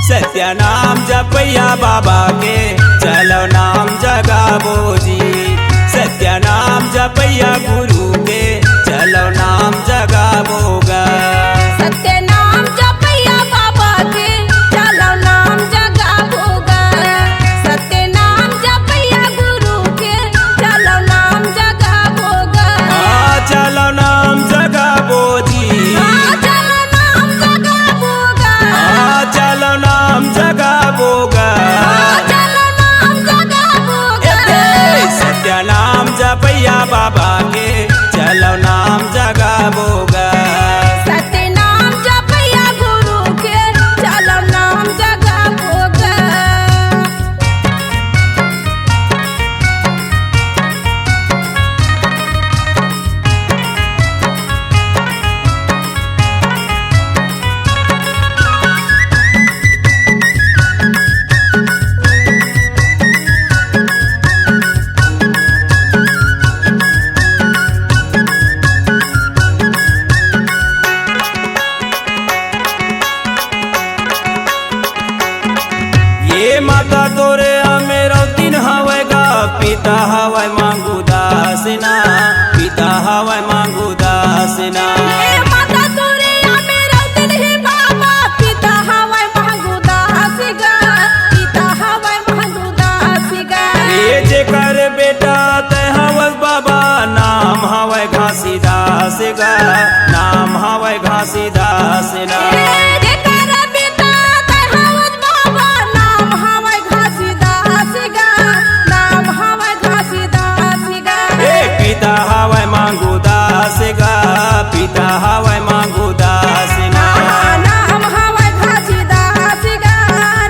सत्य नाम जपैया बाबा के चलो नाम जगाबो जी। सत्य नाम जपैया गुरु के चलो नाम जगाबो गा। सत्य नाम जपैया बाबा के चलो नाम जगाबो गा। सत्य नाम जपैया गुरु के चलो नाम जगाबो गा। चलो नाम जगाबो जी। चलो नाम जगाबो गा। चलो नाम जगाबो गा। चलो नाम जगाबो गा। सत्य नाम जपैया बाबा के चलो नाम जगाबो गा। सत्य नाम जपैया गुरु के चलो नाम जगाबो गा। ये माता तोरे मेरा दिन हवै गा। पिता हवै मांगू दासना। पिता हवै मांगू दासना। ए माता तोरे मेरा दिन है बाबा। पिता हवै मांगू दास गा। पिता हवै मांगू दास गा। ये जेकर बेटा ते हवस बाबा। नाम हवै घासीदास गा। नाम हवै घासीदास ना। जेकर बेटा ते हवस बाबा। नाम हवै घासीदास गा। नाम हवै घासीदास गा। पिता हवै मांगू दास गा। पिता हवै मांगू दास ना। नाम हवै घासीदास गा।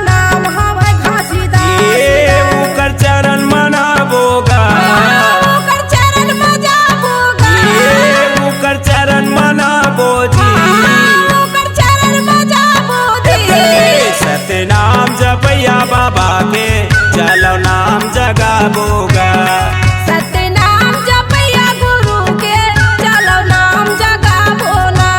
नाम हवै घासीदास ये उकर चरण मनाबो गा। ओकर चरण बजाबो गा। ये उकर चरण मनाबो जी। ओकर चरण बजाबो जी। सत्य नाम जपैया बाबा के चलो नाम जगाबो गा। सत्य नाम जपैया गुरु के चलो नाम जगाबो ना।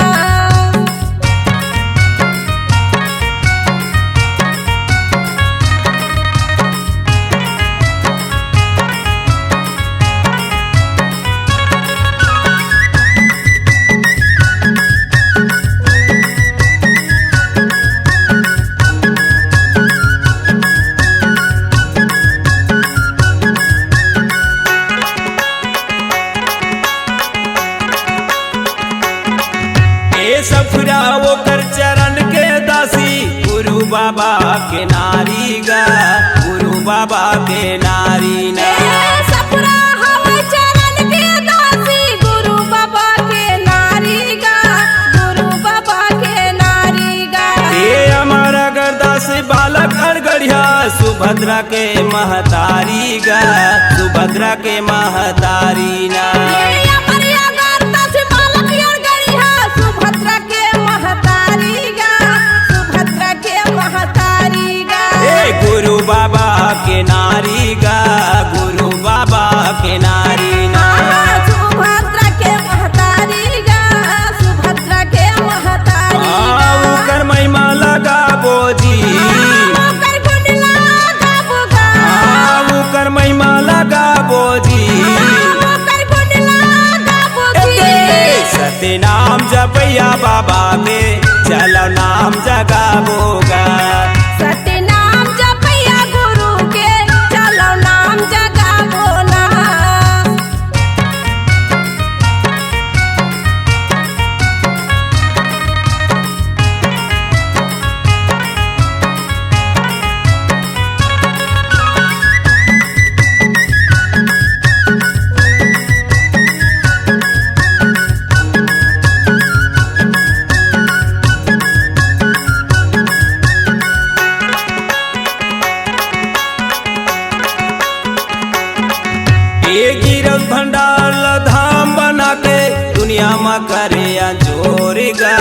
ए सफरा वो कर चरण के दासी। गुरु बाबा के नारी गा। गुरु बाबा के नारी ना। सफरा हवै चरण के दासी। गुरु बाबा के नारी गा। गुरु बाबा के नारी गा। ये हमारा गरदास बालक अड़गड़िया। सुभद्रा के महतारी गा। सुभद्रा के महतारी ना। ये अमरिया गाता से बालक यार गड़िया। सुभद्रा के महतारी गा। सुभद्रा के महतारी गा। गुरु बाबा के नारी गा। गुरु बाबा के नारी ना। सुभद्रा के महतारी गा। सुभद्रा के महतारी गा। उकर महिमा लगाबो जी। ओकर गुण लगाबो गा। उकर महिमा लगाबो जी। ओकर गुण लगाबो जी। सत्य नाम जपैया बाबा के चलो नाम जगाबो गा। सत्य नाम जपैया गुरु के चलो नाम जगाबो ना। ये गिरल भंडार धाम बना के दुनिया में करे अंजोर गा।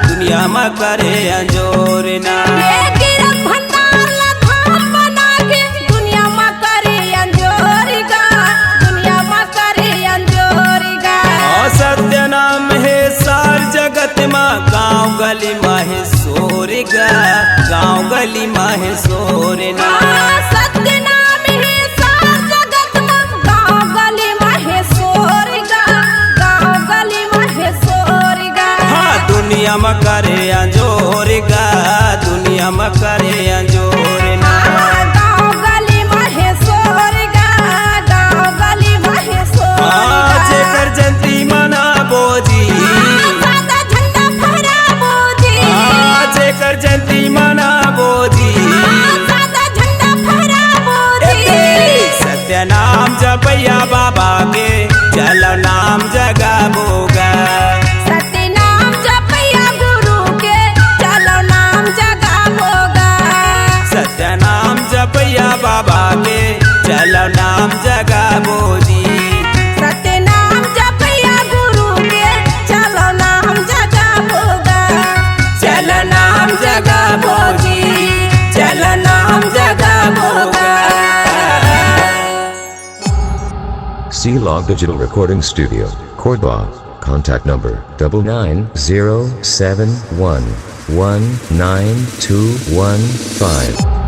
दुनिया में करे अंजोर ना। ये गिरल भंडार ला धाम बना के दुनिया में करे अंजोर गा। दुनिया में करे अंजोर गा। सत्य नाम है सार जगत में गाँव गली में शोर गा, गाँव गली में शोर ना। सत्य नाम ही सार जगत में गाँव गली में शोर गा, गाँव गली में शोर गा। हाँ दुनिया में करे अंजोर गा, दुनिया में करे अंजोर ना। गाँव गली में शोर गा, गाँव गली में शोर गा। जेकर जयंती मना बोजी, सादा झंडा फहरा बोजी। जेकर जयंती मना बोजी, सादा झंडा फहरा बोजी। सत्य नाम जपैया बाबा के चलो नाम जगाबोगा। सत्य नाम जपैया गुरु के चलो नाम जगाबोगा। सत्य नाम जपैया बाबा के चलो नाम जगाबोजी। सत्य नाम जपैया गुरु के चलो नाम जगाबोगा। चलो नाम जगाबोजी, चलो नाम जगाबोगा। C-Log Digital Recording Studio, Cordoba. Contact number 99071192115.